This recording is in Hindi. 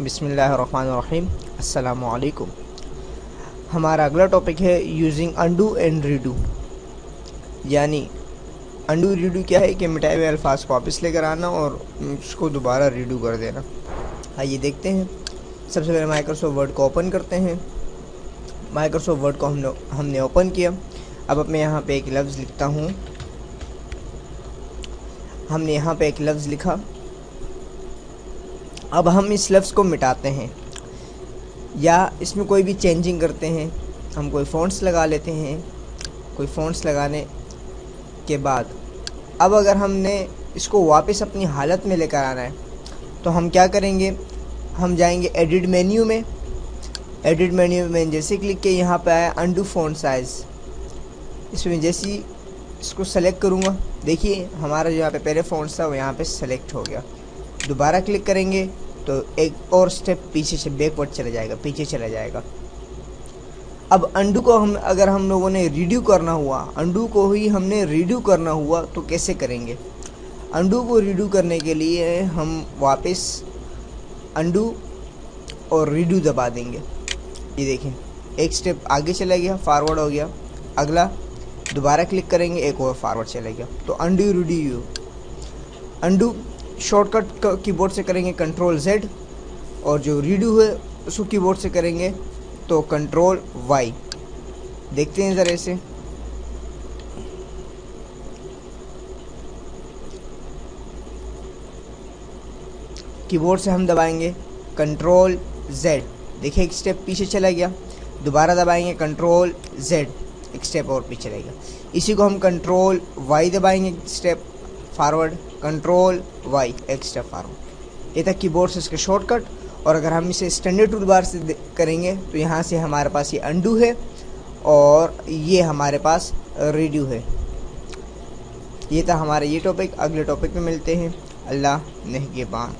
बिस्मिल्लाहिर्रहमानिर्रहीम। अस्सलामु अलैकुम। हमारा अगला टॉपिक है यूजिंग अंडू एंड रीडू। यानी अंडू रीडू क्या है कि मिटाए हुए अल्फाज को वापस लेकर आना और उसको दोबारा रीडू कर देना। आइए देखते हैं। सबसे पहले माइक्रोसॉफ्ट वर्ड को ओपन करते हैं। माइक्रोसॉफ्ट वर्ड को हमने ओपन किया। अब मैं यहाँ पे एक लफ्ज़ लिखता हूँ। हमने यहाँ पे एक लफ्ज़ लिखा। अब हम इस लफ्ज़ को मिटाते हैं या इसमें कोई भी चेंजिंग करते हैं। हम कोई फ़ॉन्ट्स लगा लेते हैं। कोई फ़ॉन्ट्स लगाने के बाद अब अगर हमने इसको वापस अपनी हालत में लेकर आना है तो हम क्या करेंगे, हम जाएंगे एडिट मेन्यू में। एडिट मेन्यू में जैसे क्लिक किए यहाँ पे आया अंडू फ़ॉन्ट साइज़। इसमें जैसे ही इसको सेलेक्ट करूँगा, देखिए हमारा जो यहाँ पे पहले फ़ॉन्ट्स था वो यहाँ पे सेलेक्ट हो गया। दोबारा क्लिक करेंगे तो एक और स्टेप पीछे से बैकवर्ड चला जाएगा, पीछे चला जाएगा। अब अंडू को अगर हम लोगों ने रीड्यू करना हुआ, अंडू को ही हमने रीड्यू करना हुआ तो कैसे करेंगे। अंडू को रीड्यू करने के लिए हम वापस अंडू और रीड्यू दबा देंगे। ये देखें एक स्टेप आगे चला गया, फॉरवर्ड हो गया। अगला दोबारा क्लिक करेंगे, एक और फॉरवर्ड चला गया। तो अंडू रीड्यू। अंडू शॉर्टकट कीबोर्ड से करेंगे कंट्रोल Z, और जो रीडू है उसको कीबोर्ड से करेंगे तो कंट्रोल Y। देखते हैं ज़रा इसे। कीबोर्ड से हम दबाएंगे कंट्रोल Z, देखिए एक स्टेप पीछे चला गया। दोबारा दबाएंगे कंट्रोल Z, एक स्टेप और पीछे चला गया। इसी को हम कंट्रोल Y दबाएंगे, एक स्टेप फॉरवर्ड, कंट्रोल Y, एक स्टेप फॉरवर्ड। ये था कीबोर्ड से इसके शॉर्टकट। और अगर हम इसे स्टैंडर्ड टूल बार से करेंगे तो यहाँ से हमारे पास ये अंडू है और ये हमारे पास रीड्यू है। ये था हमारा ये टॉपिक। अगले टॉपिक में मिलते हैं। अल्लाह निगहबान।